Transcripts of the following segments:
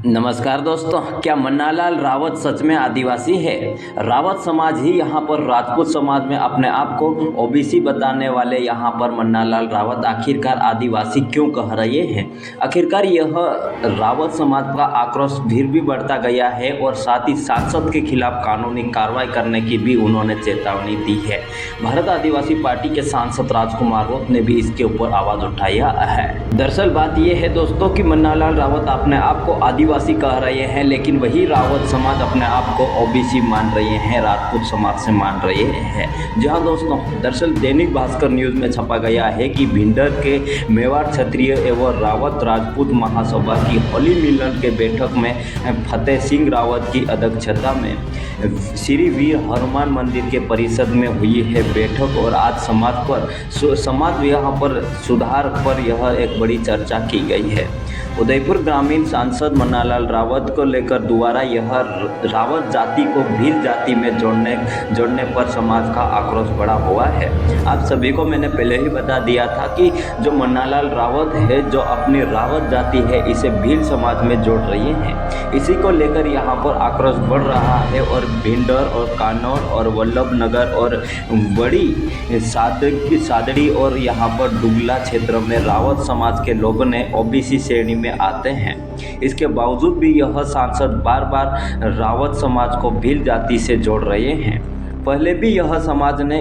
नमस्कार दोस्तों, क्या मन्नालाल रावत सच में आदिवासी है? रावत समाज ही यहाँ पर राजपूत समाज में अपने आप को ओबीसी बताने वाले यहाँ पर मन्नालाल रावत आखिरकार आदिवासी क्यों कह रहे हैं? आखिरकार यह रावत समाज का आक्रोश फिर भी बढ़ता गया है और साथ ही सांसद के खिलाफ कानूनी कार्रवाई करने की भी उन्होंने चेतावनी दी है। भारत आदिवासी पार्टी के सांसद राजकुमार रोत ने भी इसके ऊपर आवाज़ उठाया है। दरअसल बात यह है दोस्तों कि मन्नालाल रावत अपने आप को आदिवासी कह रहे हैं, लेकिन वही रावत समाज अपने आप को ओबीसी मान रहे हैं, राजपूत समाज से मान रहे हैं। जी हाँ दोस्तों, दरअसल दैनिक भास्कर न्यूज़ में छपा गया है कि भिंडर के मेवाड़ क्षत्रिय एवं रावत राजपूत महासभा की होली मिलन के बैठक में फतेह सिंह रावत की अध्यक्षता में श्री वीर हनुमान मंदिर के परिषद में हुई है बैठक और आज समाज यहाँ पर सुधार पर यह एक बड़ी चर्चा की गई है। उदयपुर ग्रामीण सांसद मन्नालाल रावत को लेकर दोबारा यह रावत जाति को भील जाति में जोड़ने पर समाज का आक्रोश बढ़ा हुआ है। आप सभी को मैंने पहले ही बता दिया था कि जो मन्नालाल रावत है, जो अपनी रावत जाति है, इसे भील समाज में जोड़ रही हैं। इसी को लेकर यहाँ पर आक्रोश बढ़ रहा है और भिंडर और कानौर और वल्लभनगर और बड़ी सादड़ी और यहाँ पर डुगला क्षेत्र में रावत समाज के लोगों ने ओबीसी श्रेणी में आते हैं। इसके बावजूद भी यह सांसद बार बार रावत समाज को भील जाति से जोड़ रहे हैं। पहले भी यह समाज ने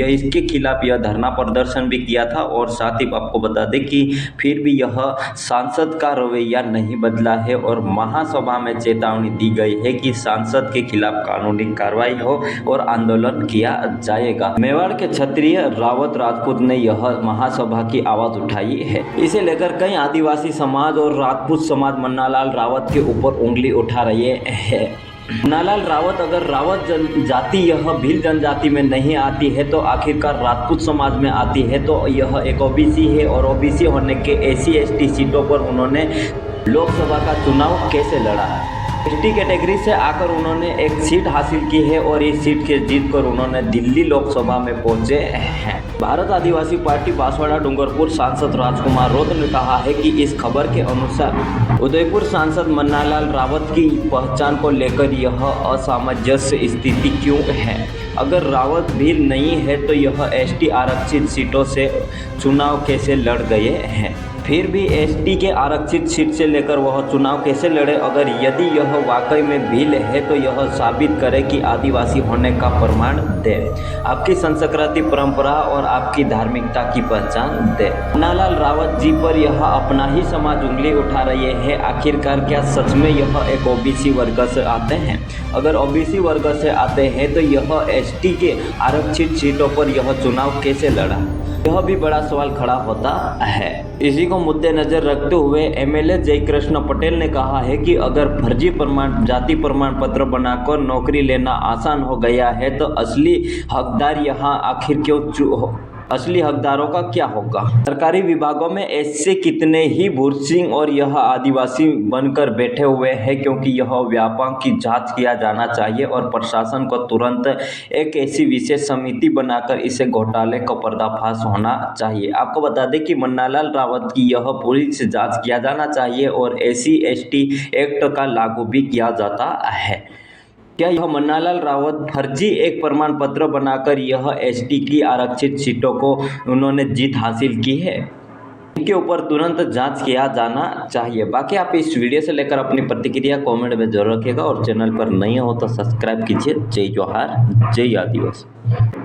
इसके खिलाफ यह धरना प्रदर्शन भी किया था और साथ ही आपको बता दें कि फिर भी यह सांसद का रवैया नहीं बदला है और महासभा में चेतावनी दी गई है कि सांसद के खिलाफ कानूनी कार्रवाई हो और आंदोलन किया जाएगा। मेवाड़ के क्षत्रिय रावत राजपूत ने यह महासभा की आवाज़ उठाई है। इसे लेकर कई आदिवासी समाज और राजपूत समाज मन्नालाल रावत के ऊपर उंगली उठा रहे हैं। मन्नालाल रावत अगर रावत जनजाति यह भील जनजाति में नहीं आती है तो आखिरकार राजपूत समाज में आती है, तो यह एक ओबीसी है और ओबीसी होने के SC/ST सीटों पर उन्होंने लोकसभा का चुनाव कैसे लड़ा है। ST कैटेगरी से आकर उन्होंने एक सीट हासिल की है और इस सीट के जीत कर उन्होंने दिल्ली लोकसभा में पहुंचे हैं। भारत आदिवासी पार्टी बांसवाड़ा डूंगरपुर सांसद राजकुमार रोत ने कहा है कि इस खबर के अनुसार उदयपुर सांसद मन्नालाल रावत की पहचान को लेकर यह असामंजस्य स्थिति क्यों है। अगर रावत भील नहीं है तो यह ST आरक्षित सीटों से चुनाव कैसे लड़ गए हैं। फिर भी ST के आरक्षित सीट से लेकर वह चुनाव कैसे लड़े। अगर यदि यह वाकई में भील है तो यह साबित करे कि आदिवासी होने का प्रमाण दे, आपकी संस्कृति परंपरा और आपकी धार्मिकता की पहचान दे। मन्नालाल रावत जी पर यह अपना ही समाज उंगली उठा रहे हैं। आखिरकार क्या सच में यह एक ओबीसी वर्ग से आते हैं? अगर ओबीसी वर्ग से आते हैं तो यह ST के आरक्षित सीटों पर यह चुनाव कैसे लड़ा, यह भी बड़ा सवाल खड़ा होता है। इसी को मद्देनजर रखते हुए MLA जयकृष्ण पटेल ने कहा है कि अगर फर्जी जाति प्रमाण पत्र बनाकर नौकरी लेना आसान हो गया है तो असली हकदार यहाँ आखिर क्यों असली हकदारों का क्या होगा। सरकारी विभागों में ऐसे कितने ही भूरसिंह और यह आदिवासी बनकर बैठे हुए हैं, क्योंकि यह व्यापक की जांच किया जाना चाहिए और प्रशासन को तुरंत एक ऐसी विशेष समिति बनाकर इसे घोटाले का पर्दाफाश होना चाहिए। आपको बता दें कि मन्नालाल रावत की यह पूरी से जाँच किया जाना चाहिए और SC/ST एक्ट का लागू भी किया जाता है। क्या यह मन्नालाल रावत फर्जी एक प्रमाण पत्र बनाकर यह ST की आरक्षित सीटों को उन्होंने जीत हासिल की है? इनके ऊपर तुरंत जांच किया जाना चाहिए। बाकी आप इस वीडियो से लेकर अपनी प्रतिक्रिया कमेंट में जरूर रखिएगा और चैनल पर नए हो तो सब्सक्राइब कीजिए। जय जोहार, जय आदिवासी।